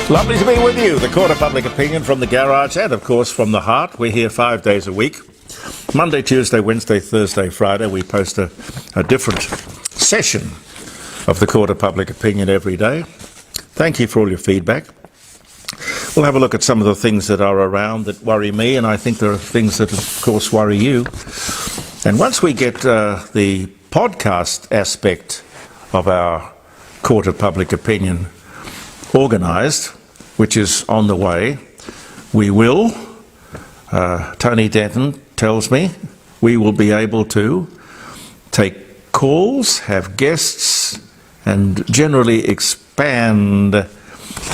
Lovely to be with you. The Court of Public Opinion from the garage and, of course, from the heart. We're here 5 days a week. Monday, Tuesday, Wednesday, Thursday, Friday. We post a different session of the Court of Public Opinion every day. Thank you for all your feedback. We'll have a look at some of the things that are around that worry me, and I think there are things that, of course, worry you. And once we get the podcast aspect of our Court of Public Opinion organised, which is on the way, we will, Tony Denton tells me, we will be able to take calls, have guests, and generally expand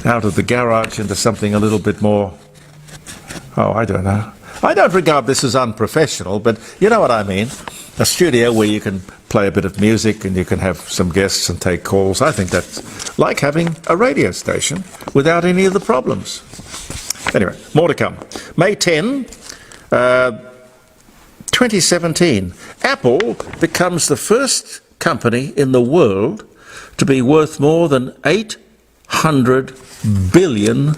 out of the garage into something a little bit more, I don't know. I don't regard this as unprofessional, but you know what I mean. A studio where you can play a bit of music and you can have some guests and take calls. I think that's like having a radio station without any of the problems. Anyway, more to come. May 10, 2017, Apple becomes the first company in the world to be worth more than $800 billion.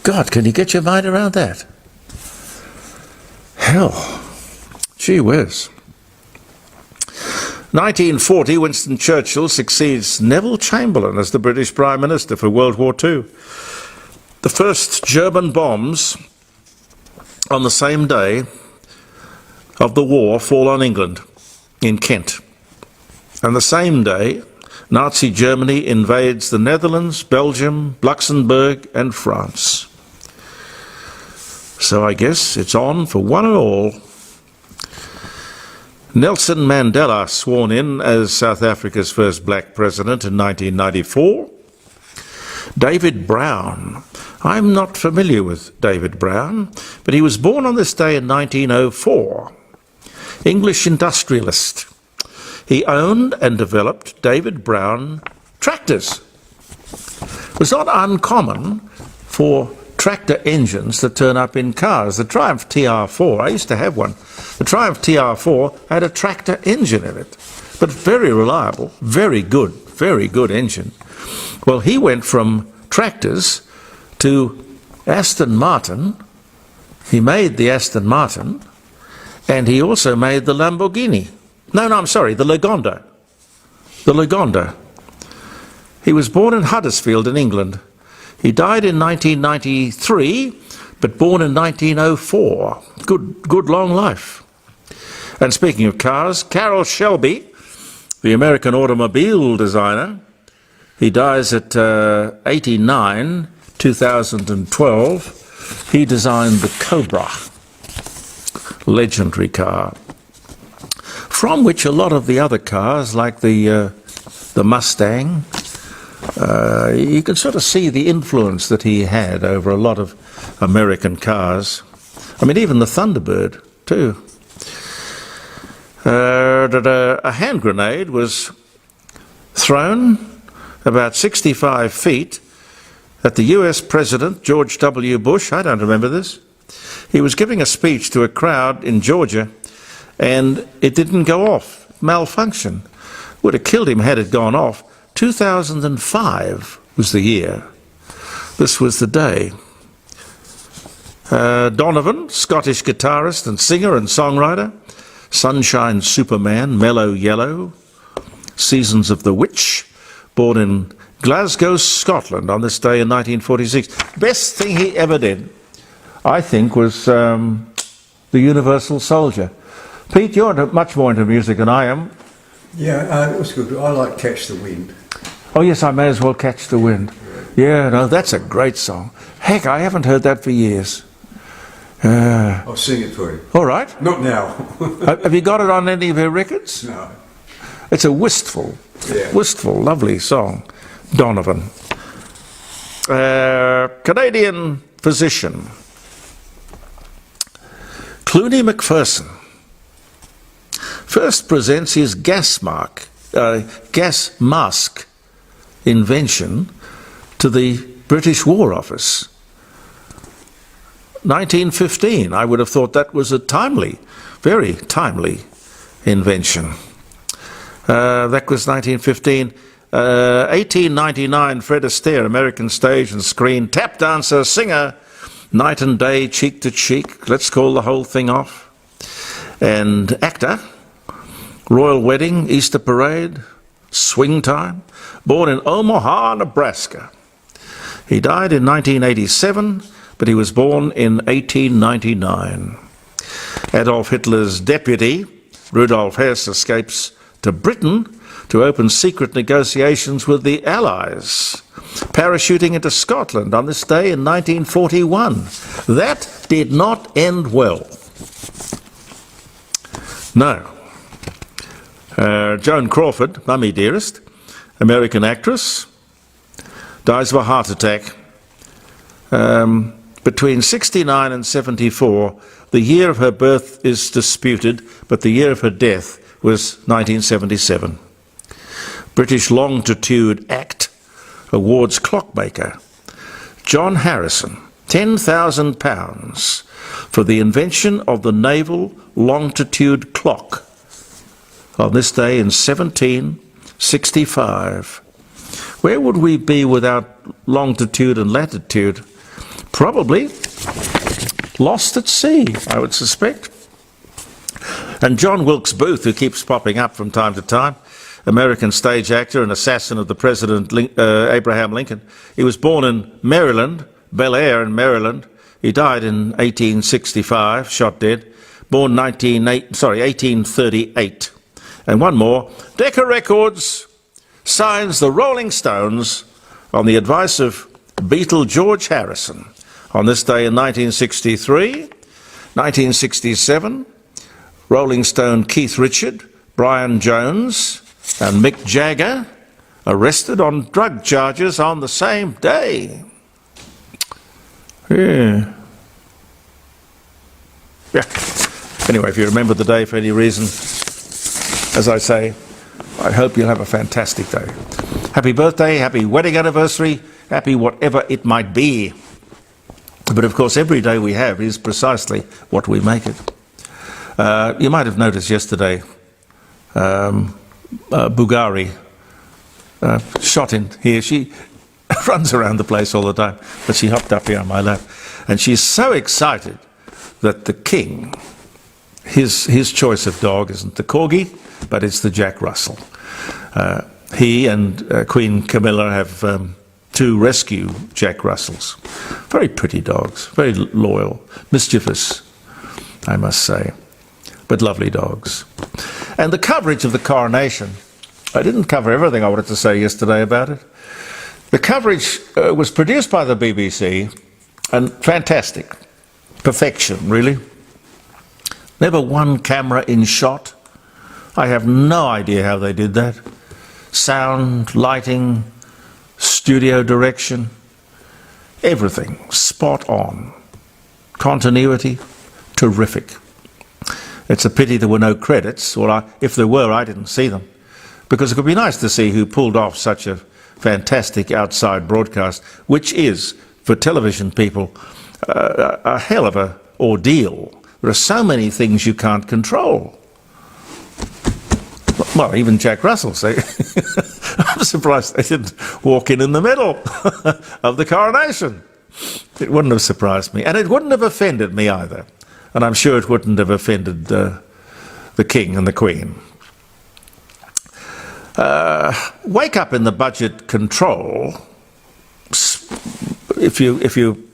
God, can you get your mind around that? Hell. Gee whiz. 1940, Winston Churchill succeeds Neville Chamberlain as the British Prime Minister for World War II. The first German bombs on the same day of the war fall on England, in Kent. And the same day, Nazi Germany invades the Netherlands, Belgium, Luxembourg and France. So I guess it's on for one and all. Nelson Mandela sworn in as South Africa's first black president in 1994. David Brown. I'm not familiar with David Brown, but he was born on this day in 1904. English industrialist. He owned and developed David Brown tractors. It was not uncommon for tractor engines that turn up in cars. The Triumph TR4, I used to have one. The Triumph TR4 had a tractor engine in it, but very reliable, very good engine. Well, he went from tractors to Aston Martin. He made the Aston Martin, and he also made the Lamborghini. No, I'm sorry, the Lagonda. The Lagonda. He was born in Huddersfield in England. He died in 1993, but born in 1904. Good long life. And speaking of cars, Carroll Shelby, the American automobile designer, he dies at 89, 2012. He designed the Cobra, legendary car, from which a lot of the other cars, like the Mustang, you can sort of see the influence that he had over a lot of American cars. I mean, even the Thunderbird, too. A hand grenade was thrown about 65 feet at the US President, George W. Bush. I don't remember this. He was giving a speech to a crowd in Georgia, and it didn't go off. Malfunction. Would have killed him had it gone off. 2005 was the year. This was the day. Donovan, Scottish guitarist and singer and songwriter. Sunshine Superman, Mellow Yellow. Seasons of the Witch. Born in Glasgow, Scotland on this day in 1946. Best thing he ever did, I think, was The Universal Soldier. Pete, you're much more into music than I am. Yeah, it was good. I like Catch the Wind. Oh yes, I may as well catch the wind. Yeah, no, that's a great song. Heck, I haven't heard that for years. I'll sing it for you. All right. Not now. Have you got it on any of your records? No. It's a wistful, lovely song. Donovan. Canadian physician. Clooney McPherson first presents his gas mask invention to the British War Office. 1915, I would have thought that was a timely, very timely invention. That was 1915. 1899, Fred Astaire, American stage and screen, tap dancer, singer, night and day, cheek to cheek, let's call the whole thing off. And actor, Royal Wedding, Easter Parade, Swing Time, born in Omaha, Nebraska. He died in 1987, but he was born in 1899. Adolf Hitler's deputy, Rudolf Hess, escapes to Britain to open secret negotiations with the Allies, parachuting into Scotland on this day in 1941. That did not end well. No. Joan Crawford, Mummy Dearest, American actress, dies of a heart attack. Between 69 and 74, the year of her birth is disputed, but the year of her death was 1977. British Longitude Act awards clockmaker John Harrison £10,000 for the invention of the naval longitude clock on this day in 1765. Where would we be without longitude and latitude? Probably lost at sea, I would suspect. And John Wilkes Booth, who keeps popping up from time to time, American stage actor and assassin of the President Abraham Lincoln. He was born in Maryland, Bel Air in Maryland. He died in 1865, shot dead. Born 1838. And one more, Decca Records signs the Rolling Stones on the advice of Beatle George Harrison on this day in 1963, 1967, Rolling Stone Keith Richard, Brian Jones and Mick Jagger arrested on drug charges on the same day. Yeah. Anyway, if you remember the day for any reason, as I say, I hope you'll have a fantastic day. Happy birthday, happy wedding anniversary, happy whatever it might be. But of course, every day we have is precisely what we make it. You might have noticed yesterday, Bugari shot in here. She runs around the place all the time, but she hopped up here on my lap. And she's so excited that the king, his choice of dog isn't the Corgi, but it's the Jack Russell. He and Queen Camilla have two rescue Jack Russells. Very pretty dogs, very loyal, mischievous, I must say, but lovely dogs. And the coverage of the coronation, I didn't cover everything I wanted to say yesterday about it. The coverage was produced by the BBC, and fantastic. Perfection, really. Never one camera in shot. I have no idea how they did that. Sound, lighting, studio direction, everything spot on. Continuity, terrific. It's a pity there were no credits, or if there were, I didn't see them. Because it would be nice to see who pulled off such a fantastic outside broadcast, which is, for television people, a hell of an ordeal. There are so many things you can't control. Well, even Jack Russell, say. I'm surprised they didn't walk in the middle of the coronation. It wouldn't have surprised me. And it wouldn't have offended me either. And I'm sure it wouldn't have offended the King and the Queen. Wake up in the budget control. If you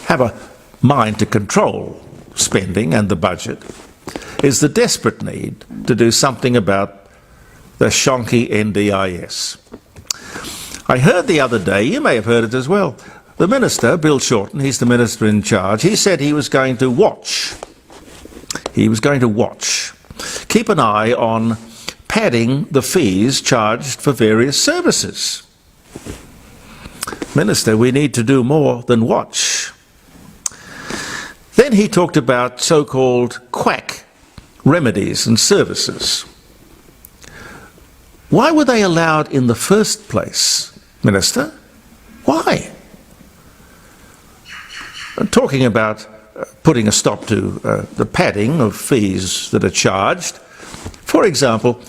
have a mind to control spending and the budget, is the desperate need to do something about the shonky NDIS. I heard the other day, you may have heard it as well, the minister, Bill Shorten, he's the minister in charge, he said he was going to watch. He was going to watch. Keep an eye on padding the fees charged for various services. Minister, we need to do more than watch. Then he talked about so-called quack remedies and services. Why were they allowed in the first place, Minister? Why? I'm talking about putting a stop to the padding of fees that are charged. For example,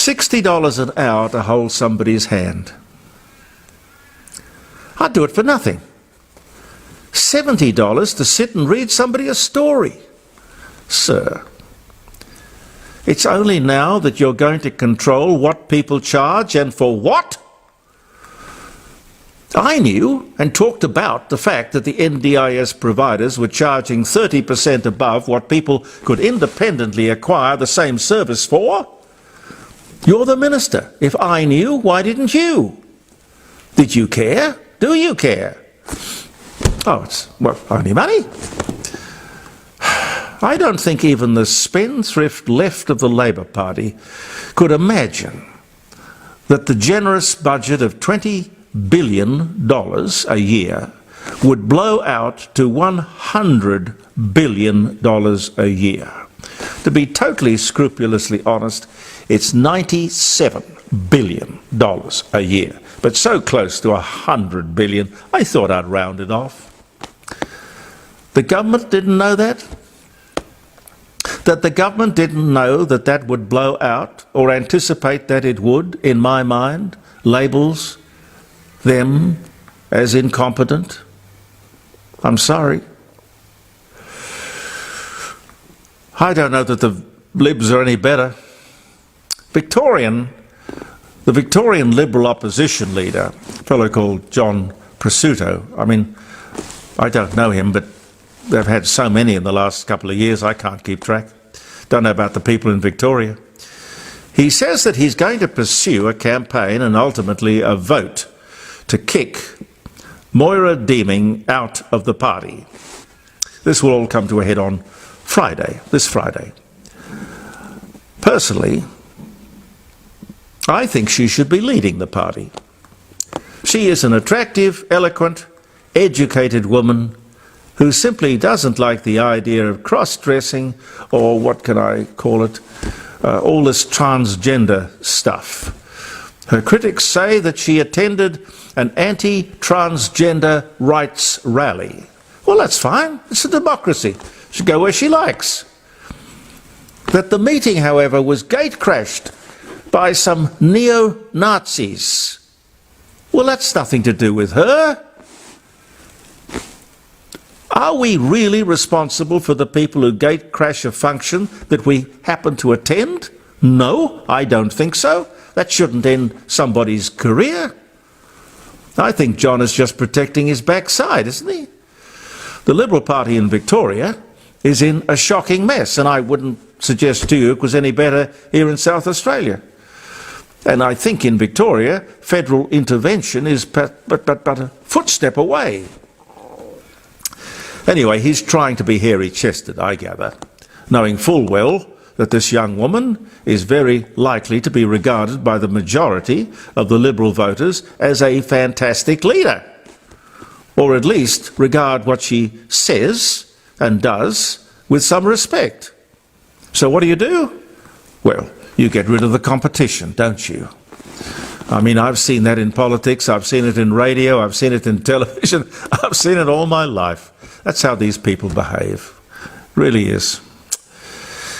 $60 an hour to hold somebody's hand. I'd do it for nothing. $70 to sit and read somebody a story. Sir, it's only now that you're going to control what people charge and for what? I knew and talked about the fact that the NDIS providers were charging 30% above what people could independently acquire the same service for. You're the minister. If I knew, why didn't you? Did you care? Do you care? Oh, it's, well, only money. I don't think even the spendthrift left of the Labour Party could imagine that the generous budget of $20 billion a year would blow out to $100 billion a year. To be totally scrupulously honest, it's $97 billion a year, but so close to $100 billion, I thought I'd round it off. The government didn't know that? That the government didn't know that that would blow out, or anticipate that it would, in my mind, labels them as incompetent? I'm sorry. I don't know that the Libs are any better. The Victorian Liberal opposition leader, a fellow called John Prosciutto, I mean, I don't know him, but they've had so many in the last couple of years, I can't keep track. Don't know about the people in Victoria. He says that he's going to pursue a campaign and ultimately a vote to kick Moira Deeming out of the party. This will all come to a head on Friday, this Friday. Personally, I think she should be leading the party. She is an attractive, eloquent, educated woman who simply doesn't like the idea of cross-dressing, or what can I call it, all this transgender stuff. Her critics say that she attended an anti-transgender rights rally. Well, that's fine. It's a democracy. She should go where she likes. That the meeting, however, was gate-crashed by some neo-Nazis. Well, that's nothing to do with her. Are we really responsible for the people who gate-crash a function that we happen to attend? No, I don't think so. That shouldn't end somebody's career. I think John is just protecting his backside, isn't he? The Liberal Party in Victoria is in a shocking mess, and I wouldn't suggest to you it was any better here in South Australia. And I think in Victoria, federal intervention is but a footstep away. Anyway, he's trying to be hairy-chested, I gather, knowing full well that this young woman is very likely to be regarded by the majority of the Liberal voters as a fantastic leader, or at least regard what she says and does with some respect. So what do? Well, you get rid of the competition, don't you? I mean, I've seen that in politics, I've seen it in radio, I've seen it in television, I've seen it all my life. That's how these people behave. Really is.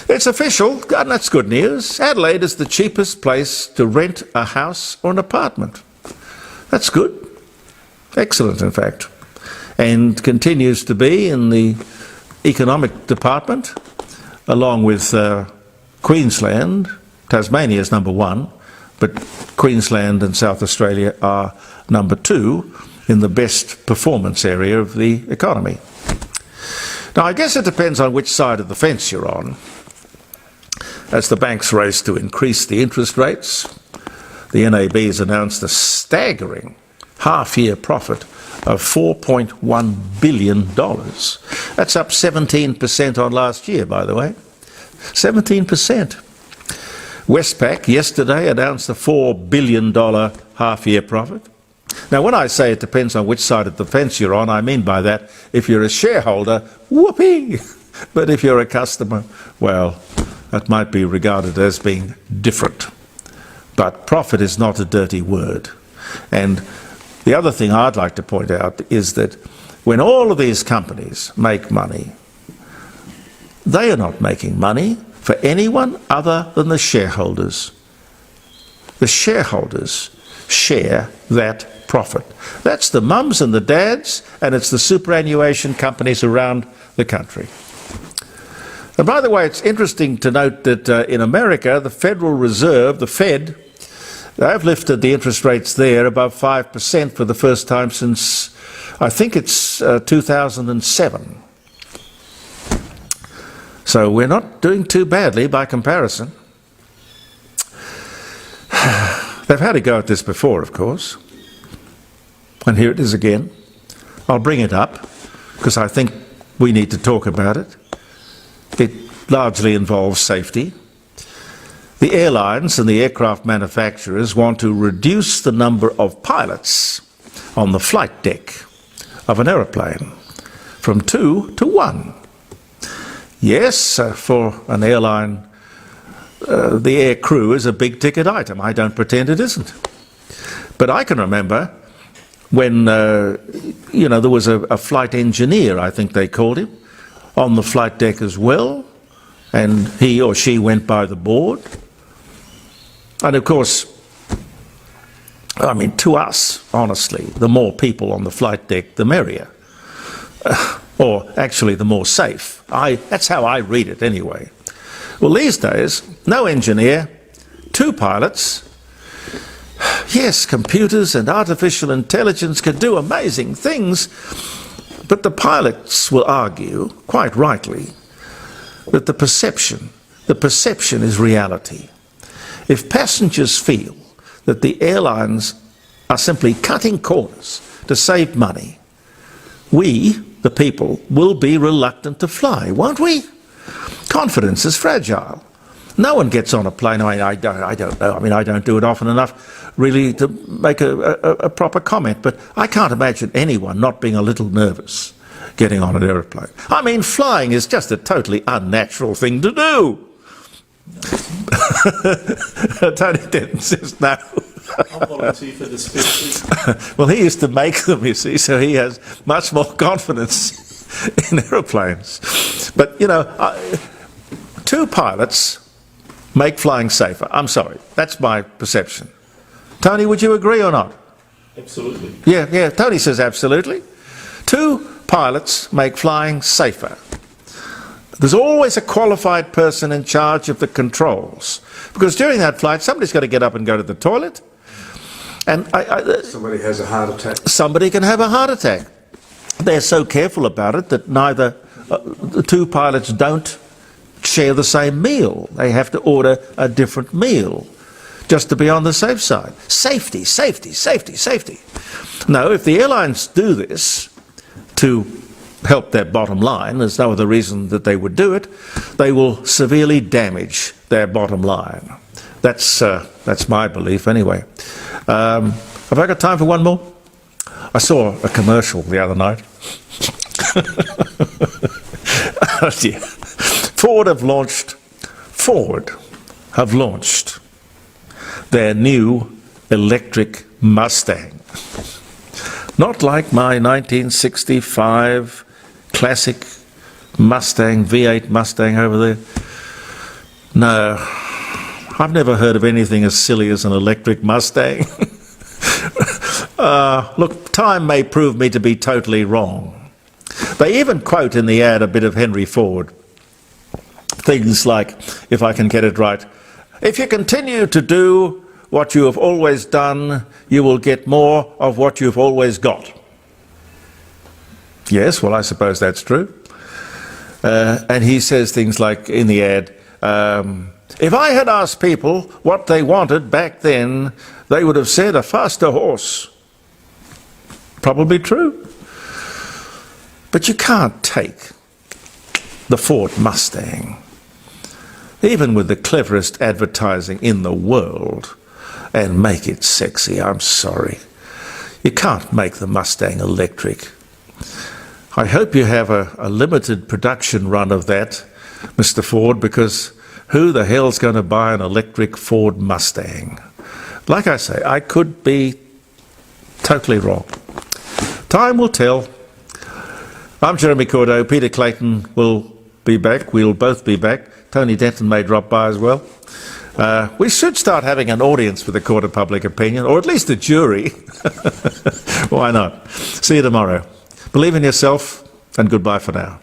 It's official, and that's good news. Adelaide is the cheapest place to rent a house or an apartment. That's good. Excellent, in fact. And continues to be in the economic department, along with Queensland. Tasmania is number one, but Queensland and South Australia are number two in the best performance area of the economy. Now, I guess it depends on which side of the fence you're on. As the banks race to increase the interest rates, the NAB has announced a staggering half-year profit of $4.1 billion. That's up 17% on last year, by the way. 17%. Westpac yesterday announced a $4 billion half-year profit. Now, when I say it depends on which side of the fence you're on, I mean by that, if you're a shareholder, whoopee! But if you're a customer, well, that might be regarded as being different. But profit is not a dirty word. And the other thing I'd like to point out is that when all of these companies make money, they are not making money for anyone other than the shareholders. the shareholders share that profit. That's the mums and the dads, and it's the superannuation companies around the country. And by the way, it's interesting to note that in America, the Federal Reserve, the Fed, they've lifted the interest rates there above 5% for the first time since, I think it's 2007. So we're not doing too badly by comparison. They've had a go at this before, of course. And here it is again. I'll bring it up because I think we need to talk about it. It largely involves safety. The airlines and the aircraft manufacturers want to reduce the number of pilots on the flight deck of an aeroplane from 2 to 1. Yes, for an airline, the air crew is a big ticket item. I don't pretend it isn't. But I can remember when, there was a flight engineer, I think they called him, on the flight deck as well, and he or she went by the board. And of course, I mean, to us, honestly, the more people on the flight deck, the merrier. Or actually, the more safe. That's how I read it anyway. Well, these days, no engineer, 2 pilots. Yes, computers and artificial intelligence can do amazing things, but the pilots will argue, quite rightly, that the perception is reality. If passengers feel that the airlines are simply cutting corners to save money, we, the people, will be reluctant to fly, won't we? Confidence is fragile. No one gets on a plane. I don't know. I mean, I don't do it often enough, really, to make a proper comment. But I can't imagine anyone not being a little nervous getting on an aeroplane. I mean, flying is just a totally unnatural thing to do. Tony Denton says no. I'll volunteer for the speeches. Well, he used to make them, you see, so he has much more confidence in aeroplanes. But, 2 pilots make flying safer. I'm sorry, that's my perception. Tony, would you agree or not? Absolutely. Yeah, Tony says absolutely. 2 pilots make flying safer. There's always a qualified person in charge of the controls, because during that flight, somebody's got to get up and go to the toilet. And Somebody has a heart attack. somebody can have a heart attack. They're so careful about it that neither the 2 pilots don't share the same meal. They have to order a different meal just to be on the safe side. Safety, safety, safety, safety. No, if the airlines do this to help their bottom line, there's no other reason that they would do it, they will severely damage their bottom line. That's my belief anyway. Have I got time for one more? I saw a commercial the other night. Oh dear. Ford have launched their new electric Mustang. Not like my 1965 classic Mustang, V8 Mustang over there. No, I've never heard of anything as silly as an electric Mustang. Look, time may prove me to be totally wrong. They even quote in the ad a bit of Henry Ford. Things like, if I can get it right, if you continue to do what you have always done, you will get more of what you've always got. Yes, well, I suppose that's true. And he says things like in the ad, if I had asked people what they wanted back then, they would have said a faster horse. Probably true. But you can't take the Ford Mustang, even with the cleverest advertising in the world, and make it sexy. I'm sorry. You can't make the Mustang electric. I hope you have a limited production run of that, Mr. Ford, because who the hell's going to buy an electric Ford Mustang? Like I say, I could be totally wrong. Time will tell. I'm Jeremy Cordeaux. Peter Clayton will be back. We'll both be back. Tony Denton may drop by as well. We should start having an audience with the Court of Public Opinion, or at least a jury. Why not? See you tomorrow. Believe in yourself, and goodbye for now.